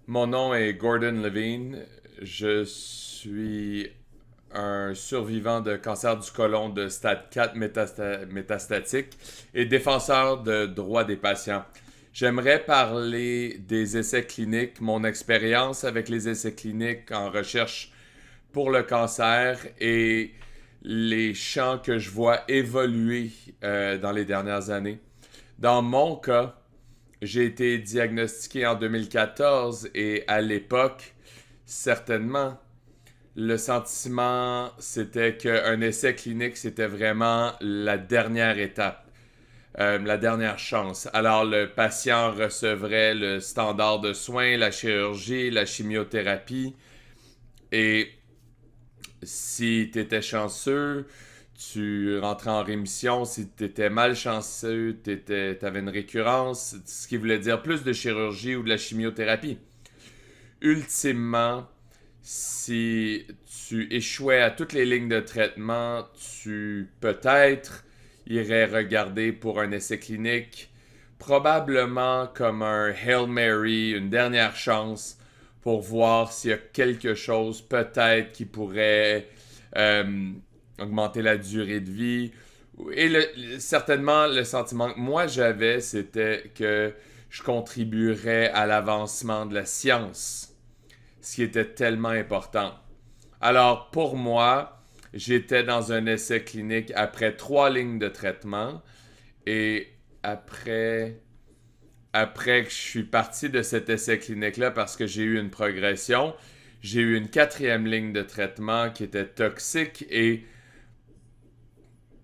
Mon nom est Gordon Levine. Je suis un survivant de cancer du côlon de stade 4 métastatique et défenseur de droits des patients. J'aimerais parler des essais cliniques, mon expérience avec les essais cliniques en recherche pour le cancer et les champs que je vois évoluer dans les dernières années. Dans mon cas, j'ai été diagnostiqué en 2014 et à l'époque, certainement, le sentiment c'était qu'un essai clinique c'était vraiment la dernière étape, la dernière chance. Alors le patient recevrait le standard de soins, la chirurgie, la chimiothérapie et si tu étais chanceux, tu rentrais en rémission. Si tu étais malchanceux, tu avais une récurrence, ce qui voulait dire plus de chirurgie ou de la chimiothérapie. Ultimement, si tu échouais à toutes les lignes de traitement, tu peut-être irais regarder pour un essai clinique, probablement comme un Hail Mary, une dernière chance pour voir s'il y a quelque chose peut-être qui pourrait euh, augmenter la durée de vie. Et certainement, le sentiment que moi j'avais, c'était que je contribuerais à l'avancement de la science, ce qui était tellement important. Alors, pour moi, j'étais dans un essai clinique après 3 lignes de traitement et après après que je suis parti de cet essai clinique-là parce que j'ai eu une progression, j'ai eu une 4e ligne de traitement qui était toxique et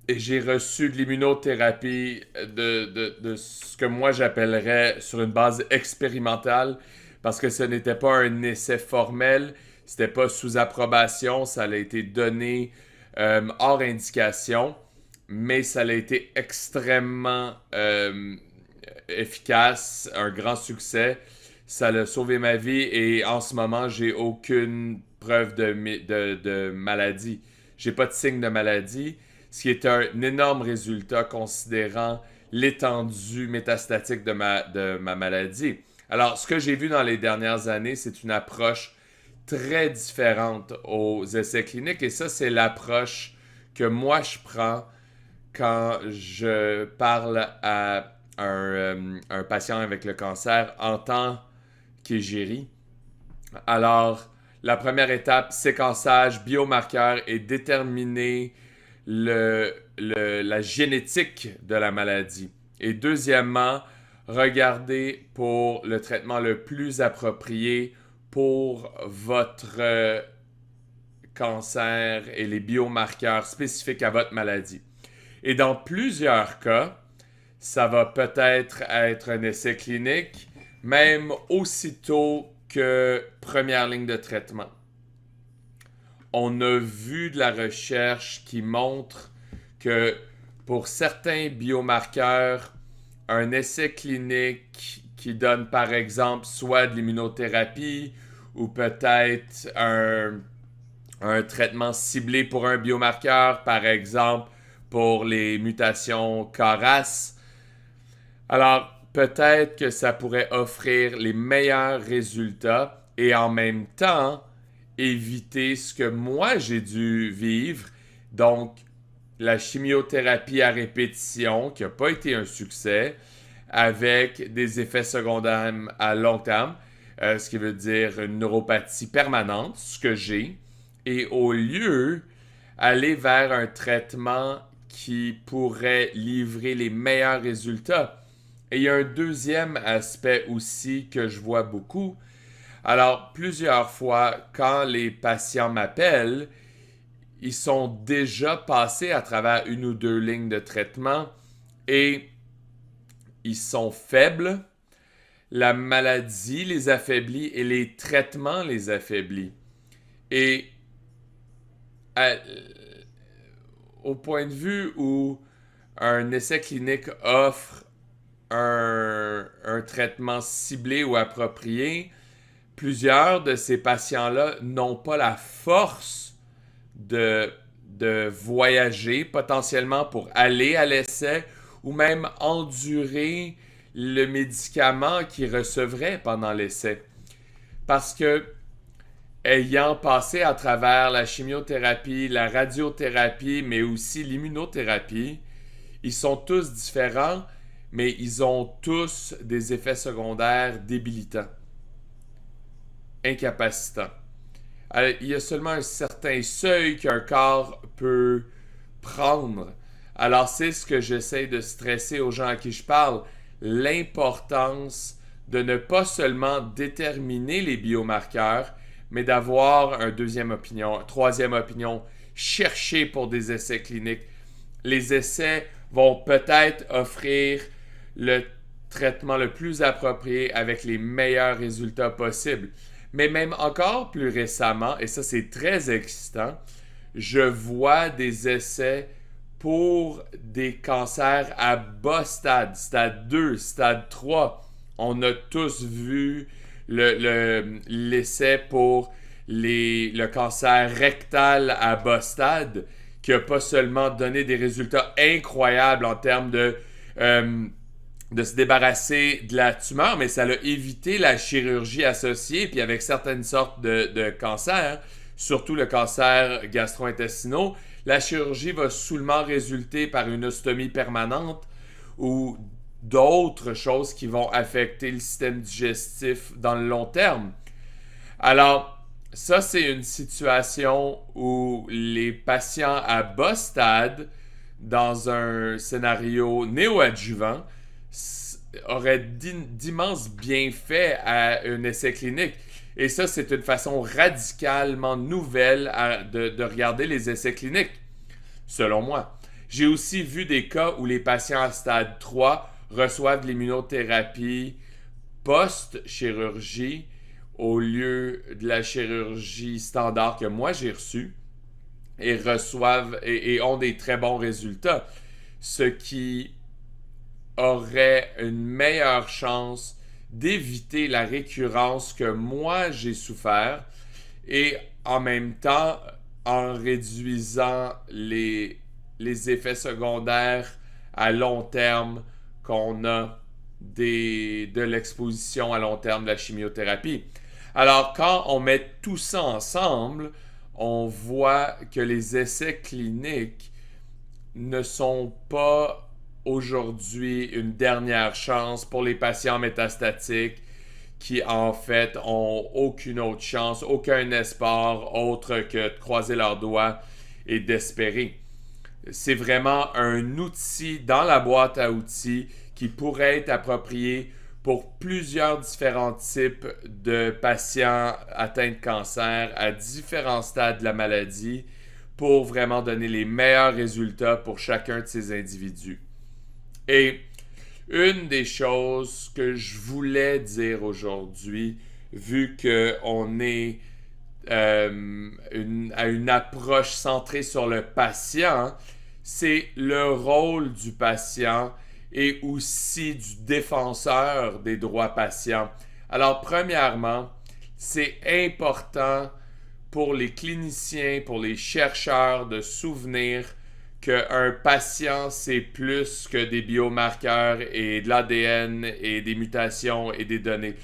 j'ai reçu de l'immunothérapie de ce que moi j'appellerais sur une base expérimentale parce que ce n'était pas un essai formel, c'était pas sous approbation, ça a été donné hors indication, mais ça a été extrêmement efficace, un grand succès. Ça a sauvé ma vie et en ce moment, j'ai aucune preuve de maladie. J'ai pas de signe de maladie, ce qui est un énorme résultat considérant l'étendue métastatique de ma maladie. Alors, ce que j'ai vu dans les dernières années, c'est une approche très différente aux essais cliniques et ça, c'est l'approche que moi je prends quand je parle à un patient avec le cancer en tant qu'égérie. Alors, la première étape, séquençage, biomarqueur et déterminer la génétique de la maladie. Et deuxièmement, regarder pour le traitement le plus approprié pour votre cancer et les biomarqueurs spécifiques à votre maladie. Et dans plusieurs cas, ça va peut-être être un essai clinique, même aussitôt que première ligne de traitement. On a vu de la recherche qui montre que pour certains biomarqueurs, un essai clinique qui donne par exemple soit de l'immunothérapie ou peut-être un traitement ciblé pour un biomarqueur, par exemple pour les mutations KRAS. Alors, peut-être que ça pourrait offrir les meilleurs résultats et en même temps éviter ce que moi j'ai dû vivre. Donc, la chimiothérapie à répétition, qui n'a pas été un succès, avec des effets secondaires à long terme, ce qui veut dire une neuropathie permanente, ce que j'ai. Et au lieu aller vers un traitement qui pourrait livrer les meilleurs résultats. Et il y a un deuxième aspect aussi que je vois beaucoup. Alors, plusieurs fois, quand les patients m'appellent, ils sont déjà passés à travers 1 ou 2 lignes de traitement et ils sont faibles. La maladie les affaiblit et les traitements les affaiblit. Et à, au point de vue où un essai clinique offre un traitement ciblé ou approprié, plusieurs de ces patients-là n'ont pas la force de, de voyager potentiellement pour aller à l'essai ou même endurer le médicament qu'ils recevraient pendant l'essai. parce que ayant passé à travers la chimiothérapie, la radiothérapie, mais aussi l'immunothérapie, ils sont tous différents, mais ils ont tous des effets secondaires débilitants, incapacitants. Alors, il y a seulement un certain seuil qu'un corps peut prendre. Alors, c'est ce que j'essaie de stresser aux gens à qui je parle, l'importance de ne pas seulement déterminer les biomarqueurs, mais d'avoir une deuxième opinion, une troisième opinion, chercher pour des essais cliniques. Les essais vont peut-être offrir le traitement le plus approprié avec les meilleurs résultats possibles. Mais même encore plus récemment, et ça c'est très excitant, je vois des essais pour des cancers à bas stade, stade 2, stade 3. On a tous vu l'essai pour le cancer rectal à bas stade, qui n'a pas seulement donné des résultats incroyables en termes de se débarrasser de la tumeur, mais ça a évité la chirurgie associée, puis avec certaines sortes de cancers, surtout le cancer gastro-intestinaux, la chirurgie va seulement résulter par une ostomie permanente ou d'autres choses qui vont affecter le système digestif dans le long terme. Alors, ça, c'est une situation où les patients à bas stade, dans un scénario néoadjuvant, auraient d'immenses bienfaits à un essai clinique. Et ça, c'est une façon radicalement nouvelle de regarder les essais cliniques, selon moi. J'ai aussi vu des cas où les patients à stade 3 reçoivent de l'immunothérapie post-chirurgie au lieu de la chirurgie standard que moi j'ai reçue et reçoivent et ont des très bons résultats. Ce qui aurait une meilleure chance d'éviter la récurrence que moi j'ai souffert et en même temps en réduisant les effets secondaires à long terme qu'on a de l'exposition à long terme de la chimiothérapie. Alors quand on met tout ça ensemble, on voit que les essais cliniques ne sont pas aujourd'hui une dernière chance pour les patients métastatiques qui en fait ont aucune autre chance, aucun espoir autre que de croiser leurs doigts et d'espérer. C'est vraiment un outil dans la boîte à outils qui pourrait être approprié pour plusieurs différents types de patients atteints de cancer à différents stades de la maladie pour vraiment donner les meilleurs résultats pour chacun de ces individus. Et une des choses que je voulais dire aujourd'hui, vu qu'on est à une approche centrée sur le patient, c'est le rôle du patient et aussi du défenseur des droits patients. Alors, premièrement, c'est important pour les cliniciens, pour les chercheurs de souvenir qu'un patient, c'est plus que des biomarqueurs et de l'ADN et des mutations et des données.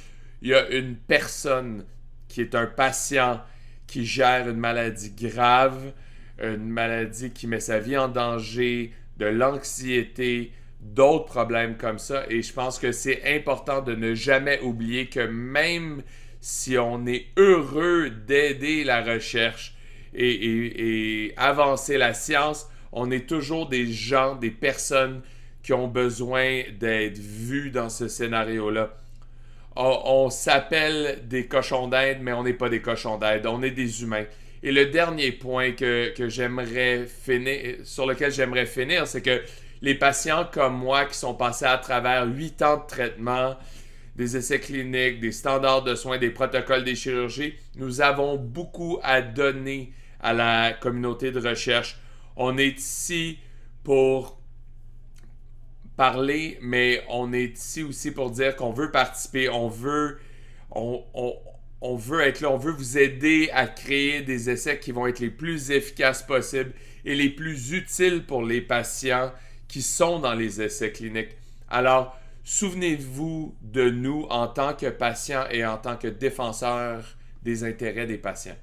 Il y a une personne qui est un patient qui gère une maladie grave, une maladie qui met sa vie en danger, de l'anxiété, d'autres problèmes comme ça. Et je pense que c'est important de ne jamais oublier que même si on est heureux d'aider la recherche et avancer la science, on est toujours des gens, des personnes qui ont besoin d'être vus dans ce scénario-là. On s'appelle des cochons d'Inde, mais on n'est pas des cochons d'Inde, on est des humains. Et le dernier point que j'aimerais finir, sur lequel j'aimerais finir, c'est que les patients comme moi qui sont passés à travers 8 ans de traitement, des essais cliniques, des standards de soins, des protocoles des chirurgies, nous avons beaucoup à donner à la communauté de recherche. On est ici pour parler, mais on est ici aussi pour dire qu'on veut participer, on veut être là, on veut vous aider à créer des essais qui vont être les plus efficaces possibles et les plus utiles pour les patients qui sont dans les essais cliniques. Alors, souvenez-vous de nous en tant que patients et en tant que défenseurs des intérêts des patients.